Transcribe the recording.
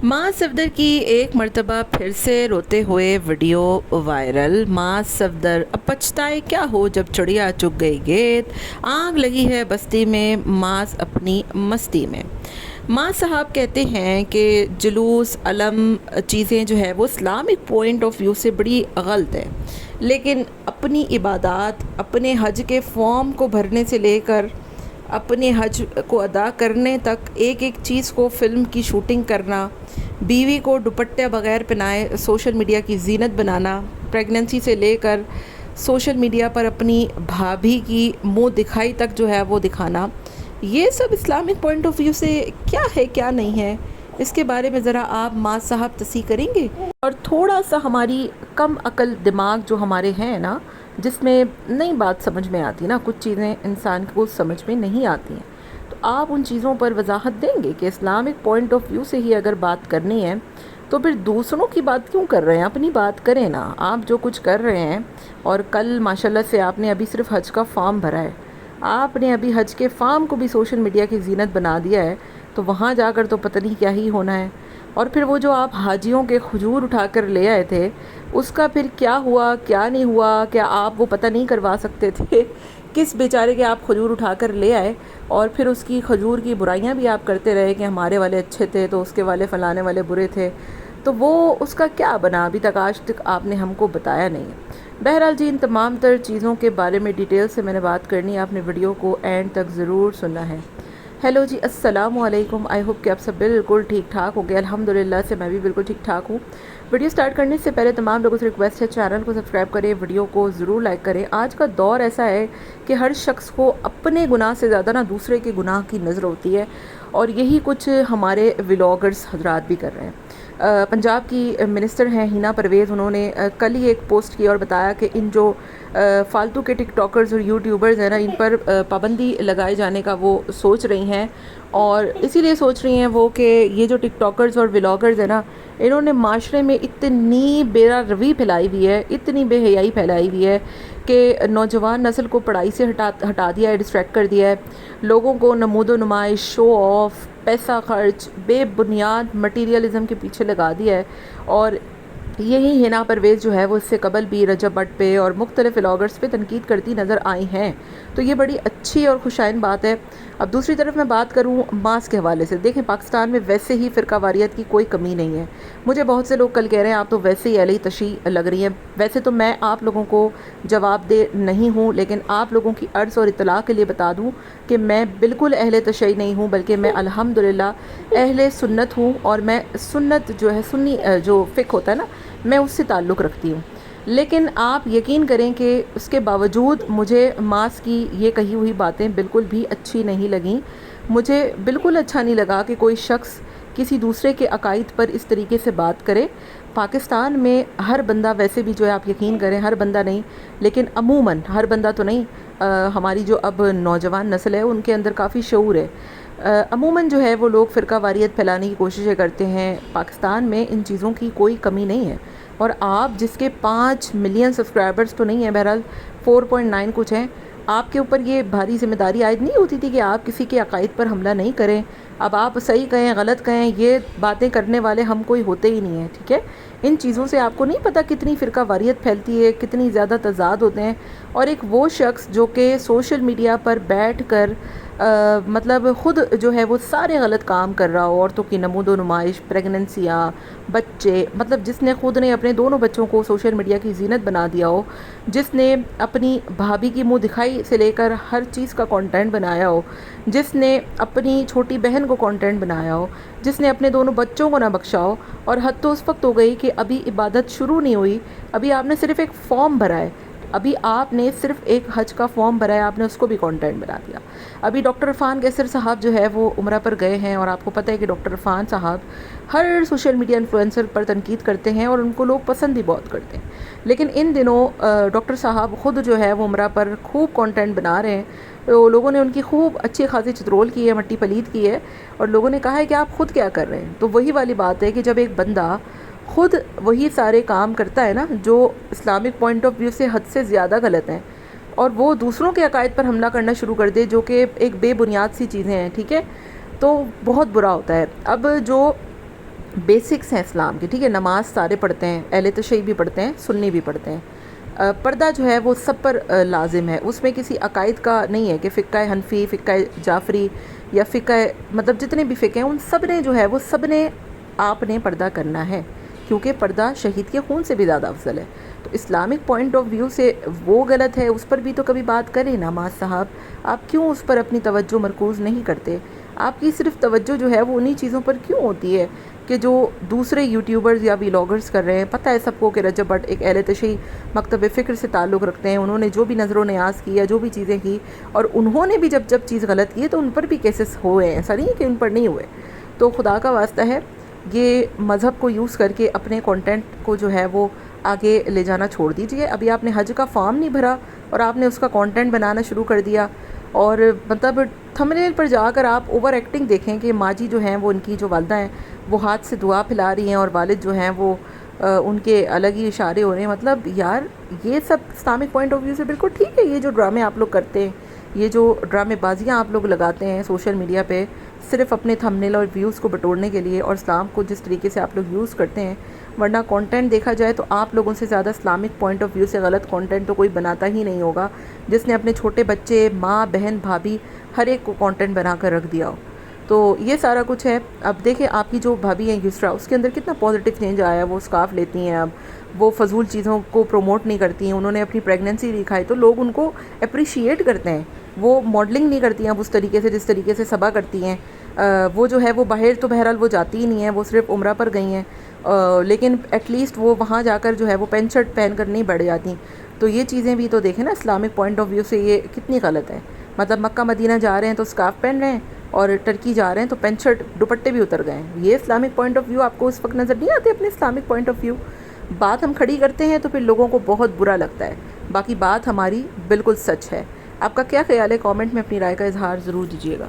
मां सफदर की एक मर्तबा फिर से रोते हुए वीडियो वायरल। मां सफदर अब पछताए क्या हो जब चिड़िया चुग गई गेट, आग लगी है बस्ती में मास अपनी मस्ती में। मां साहब कहते हैं कि जुलूस अलम चीज़ें जो है वो इस्लामिक पॉइंट ऑफ व्यू से बड़ी गलत है, लेकिन अपनी इबादत, अपने हज के फॉर्म को भरने से लेकर अपने हज को अदा करने तक एक एक चीज़ को फ़िल्म की शूटिंग करना, बीवी को दुपट्टे बगैर पहनाए सोशल मीडिया की जीनत बनाना, प्रेगनेंसी से लेकर सोशल मीडिया पर अपनी भाभी की मुंह दिखाई तक जो है वो दिखाना, ये सब इस्लामिक पॉइंट ऑफ व्यू से क्या है क्या नहीं है, इसके बारे में ज़रा आप माँ साहब तसी करेंगे। और थोड़ा सा हमारी कम अकल दिमाग जो हमारे हैं ना, जिसमें नई बात समझ में आती है ना, कुछ चीज़ें इंसान को समझ में नहीं आती हैं, तो आप उन चीज़ों पर वजाहत देंगे कि इस्लामिक पॉइंट ऑफ व्यू से ही अगर बात करनी है तो फिर दूसरों की बात क्यों कर रहे हैं, अपनी बात करें ना। आप जो कुछ कर रहे हैं, और कल माशाल्लाह से आपने अभी सिर्फ हज का फॉर्म भरा है, आपने अभी हज के फॉर्म को भी सोशल मीडिया की जीनत बना दिया है, तो वहाँ जाकर तो पता नहीं क्या ही होना है। और फिर वो जो आप हाजियों के खजूर उठाकर ले आए थे, उसका फिर क्या हुआ क्या नहीं हुआ, क्या आप वो पता नहीं करवा सकते थे किस बेचारे के आप खजूर उठाकर ले आए, और फिर उसकी खजूर की बुराइयां भी आप करते रहे कि हमारे वाले अच्छे थे तो उसके वाले फलाने वाले बुरे थे, तो वो उसका क्या बना अभी तक, आज तक आपने हमको बताया नहीं है। बहरहाल जी, इन तमाम तर चीज़ों के बारे में डिटेल से मैंने बात करनी है, आपने वीडियो को एंड तक ज़रूर सुनना है। हेलो जी, अस्सलाम वालेकुम। आई होप कि आप सब बिल्कुल ठीक ठाक हो गए। अल्हम्दुलिल्लाह से मैं भी बिल्कुल ठीक ठाक हूँ। वीडियो स्टार्ट करने से पहले तमाम लोगों से रिक्वेस्ट है, चैनल को सब्सक्राइब करें, वीडियो को ज़रूर लाइक करें। आज का दौर ऐसा है कि हर शख्स को अपने गुनाह से ज़्यादा ना दूसरे के गुनाह की नज़र होती है, और यही कुछ हमारे व्लॉगर्स हजरात भी कर रहे हैं। पंजाब की मिनिस्टर हैं हिना परवेज़, उन्होंने कल ही एक पोस्ट की और बताया कि इन जो फालतू के टिकटॉकर्स और यूट्यूबर्स हैं ना, इन पर पाबंदी लगाए जाने का वो सोच रही हैं। और इसीलिए सोच रही हैं वो कि ये जो टिकटॉकर्स और व्लॉगर्स हैं ना, इन्होंने माशरे में इतनी बेरहमी फैलाई हुई है, इतनी बेहयाई फैलाई हुई है कि नौजवान नस्ल को पढ़ाई से हटा दिया है, डिस्ट्रैक्ट कर दिया है। लोगों को नमूदो नुमाइश, शो ऑफ, पैसा खर्च, बेबुनियाद मटीरियलिज़म के पीछे लगा दिया है। और यही हिना परवेज़ जो है वो इससे कबल भी रजब भट्ट पे और मुख्तलिफ व्लॉगर्स पे तनकीद करती नज़र आई हैं, तो ये बड़ी अच्छी और खुशाइन बात है। अब दूसरी तरफ मैं बात करूँ मास के हवाले से, देखें पाकिस्तान में वैसे ही फ़िरका वारियत की कोई कमी नहीं है। मुझे बहुत से लोग कल कह रहे हैं आप तो वैसे ही अली तशी लग रही हैं। वैसे तो मैं आप लोगों को जवाबदेह नहीं हूँ, लेकिन आप लोगों की अर्ज़ और इत्तला के लिए बता दूँ कि मैं बिल्कुल अहले तशय्युई नहीं हूँ, बल्कि मैं अल्हम्दुलिल्लाह अहले सुन्नत हूँ। और मैं सुन्नत जो है, सुन्नी जो फ़िक़्ह होता है ना, मैं उससे ताल्लुक़ रखती हूँ। लेकिन आप यकीन करें कि उसके बावजूद मुझे मास की ये कही हुई बातें बिल्कुल भी अच्छी नहीं लगीं। मुझे बिल्कुल अच्छा नहीं लगा कि कोई शख्स किसी दूसरे के अकायद पर इस तरीके से बात करे। पाकिस्तान में हर बंदा, वैसे भी जो है आप यकीन करें हर बंदा नहीं, लेकिन अमूमन हर बंदा तो नहीं, हमारी जो अब नौजवान नस्ल है उनके अंदर काफ़ी शऊर है। अमूमन जो है वो लोग फ़िरका वारियत फैलाने की कोशिशें करते हैं। पाकिस्तान में इन चीज़ों की कोई कमी नहीं है। और आप जिसके 5 मिलियन सब्सक्राइबर्स तो नहीं है, बहरहाल 4.9 कुछ हैं, आपके ऊपर ये भारी जिम्मेदारी आयद नहीं होती थी कि आप किसी के अकायद पर हमला नहीं करें। अब आप सही कहें गलत कहें, ये बातें करने वाले हम कोई होते ही नहीं हैं, ठीक है। इन चीज़ों से आपको नहीं पता कितनी फ़िरका वारियत फैलती है, कितनी ज़्यादा तज़ाद होते हैं। और एक वो शख्स जो कि सोशल मीडिया पर बैठ कर मतलब ख़ुद जो है वो सारे गलत काम कर रहा हो, औरतों की नमूदो नुमाइश, प्रेगनेंसियाँ, बच्चे, मतलब जिसने ख़ुद ने अपने दोनों बच्चों को सोशल मीडिया की जीनत बना दिया हो, जिसने अपनी भाभी की मुंह दिखाई से लेकर हर चीज़ का कंटेंट बनाया हो, जिसने अपनी छोटी बहन को कंटेंट बनाया हो, जिसने अपने दोनों बच्चों को ना बख्शा हो। और हद तो उस वक्त हो गई कि अभी इबादत शुरू नहीं हुई, अभी आपने सिर्फ़ एक फॉर्म भरा है, अभी आपने सिर्फ एक हज का फॉर्म भरा है, आपने उसको भी कंटेंट बना दिया। अभी डॉक्टर इरफान कैसर साहब जो है वो उम्रा पर गए हैं, और आपको पता है कि डॉक्टर इरफान साहब हर सोशल मीडिया इन्फ्लुएंसर पर तनकीद करते हैं और उनको लोग पसंद भी बहुत करते हैं। लेकिन इन दिनों डॉक्टर साहब ख़ुद जो है वो उम्रा पर खूब कंटेंट बना रहे हैं, तो लोगों ने उनकी खूब अच्छी खासी चित्रोल की है, मट्टी पलीद की है, और लोगों ने कहा है कि आप ख़ुद क्या कर रहे हैं। तो वही वाली बात है कि जब एक बंदा ख़ुद वही सारे काम करता है ना जो इस्लामिक पॉइंट ऑफ व्यू से हद से ज़्यादा गलत हैं, और वो दूसरों के अकायद पर हमला करना शुरू कर दे जो कि एक बेबुनियाद सी चीज़ें हैं, ठीक है, तो बहुत बुरा होता है। अब जो بیسکس ہیں اسلام کے، ٹھیک ہے، نماز سارے پڑھتے ہیں، اہل تشیع بھی پڑھتے ہیں، سنی بھی پڑھتے ہیں۔ پردہ جو ہے وہ سب پر لازم ہے، اس میں کسی عقائد کا نہیں ہے کہ فقہ حنفی، فقہ جعفری یا فقہ، مطلب جتنے بھی فقہ ہیں ان سب نے جو ہے وہ سب نے آپ نے پردہ کرنا ہے، کیونکہ پردہ شہید کے خون سے بھی زیادہ افضل ہے۔ تو اسلامک پوائنٹ آف ویو سے وہ غلط ہے، اس پر بھی تو کبھی بات کریں نا معاذ صاحب، آپ کیوں اس پر اپنی توجہ مرکوز نہیں کرتے؟ آپ کی صرف توجہ جو ہے وہ انہی چیزوں پر کیوں ہوتی ہے کہ جو دوسرے یوٹیوبرز یا ویلاگرز کر رہے ہیں؟ پتہ ہے سب کو کہ رجب بٹ ایک اہل تشیع مکتب فکر سے تعلق رکھتے ہیں، انہوں نے جو بھی نظر و نیاز کی یا جو بھی چیزیں کی، اور انہوں نے بھی جب چیز غلط کی ہے تو ان پر بھی کیسز ہوئے ہیں، ایسا نہیں ہے کہ ان پر نہیں ہوئے۔ تو خدا کا واسطہ ہے یہ مذہب کو یوز کر کے اپنے کنٹینٹ کو جو ہے وہ آگے لے جانا چھوڑ دیجئے۔ ابھی آپ نے حج کا فارم نہیں بھرا اور آپ نے اس کا کنٹینٹ بنانا شروع کر دیا، اور مطلب تھمبنیل پر جا کر آپ اوور ایکٹنگ دیکھیں کہ ماں جی جو ہیں وہ ان کی جو والدہ ہیں وہ ہاتھ سے دعا پھیلا رہی ہیں، اور والد جو ہیں وہ ان کے الگ ہی اشارے ہو رہے ہیں۔ مطلب یار یہ سب اسلامک پوائنٹ آف ویو سے بالکل ٹھیک ہے، یہ جو ڈرامے آپ لوگ کرتے ہیں، یہ جو ڈرامے بازیاں آپ لوگ لگاتے ہیں سوشل میڈیا پہ صرف اپنے تھمبنیل اور ویوز کو بٹورنے کے لیے، اور اسلام کو جس طریقے سے آپ لوگ یوز کرتے ہیں، ورنہ کانٹینٹ دیکھا جائے تو آپ لوگوں سے زیادہ اسلامک پوائنٹ آف ویو سے غلط کانٹینٹ تو کوئی بناتا ہی نہیں ہوگا، جس نے اپنے چھوٹے بچے، ماں، بہن، بھابھی ہر ایک کو کانٹینٹ بنا کر رکھ دیا ہو۔ تو یہ سارا کچھ ہے۔ اب دیکھیں آپ کی جو بھابھی ہیں یسرا، اس کے اندر کتنا پازیٹیو چینج آیا ہے، وہ اسکارف لیتی ہیں، اب وہ فضول چیزوں کو پروموٹ نہیں کرتی ہیں، انہوں نے اپنی پریگننسی دکھائی تو لوگ ان کو اپریشیٹ کرتے ہیں۔ وہ ماڈلنگ نہیں کرتی ہیں اب اس طریقے سے جس طریقے سے صبا کرتی ہیں، وہ جو ہے وہ باہر تو بہرحال وہ جاتی ہی نہیں ہیں، وہ صرف عمرہ پر گئی ہیں، لیکن ایٹ لیسٹ وہ وہاں جا کر جو ہے وہ پینٹ شرٹ پہن کر نہیں بیٹھ جاتی۔ تو یہ چیزیں بھی تو دیکھیں نا اسلامک پوائنٹ آف ویو سے یہ کتنی غلط ہے۔ مطلب مکہ مدینہ جا رہے ہیں تو اسکارف پہن رہے ہیں، اور ٹرکی جا رہے ہیں تو پینٹ شرٹ دوپٹے بھی اتر گئے ہیں۔ یہ اسلامک پوائنٹ آف ویو آپ کو اس وقت نظر نہیں آتے اپنے اسلامک پوائنٹ آف ویو؟ بات ہم کھڑی کرتے ہیں تو پھر لوگوں کو بہت برا لگتا ہے، باقی بات ہماری بالکل سچ ہے۔ آپ کا کیا خیال ہے؟ کامنٹ میں اپنی رائے کا اظہار ضرور دیجیے گا۔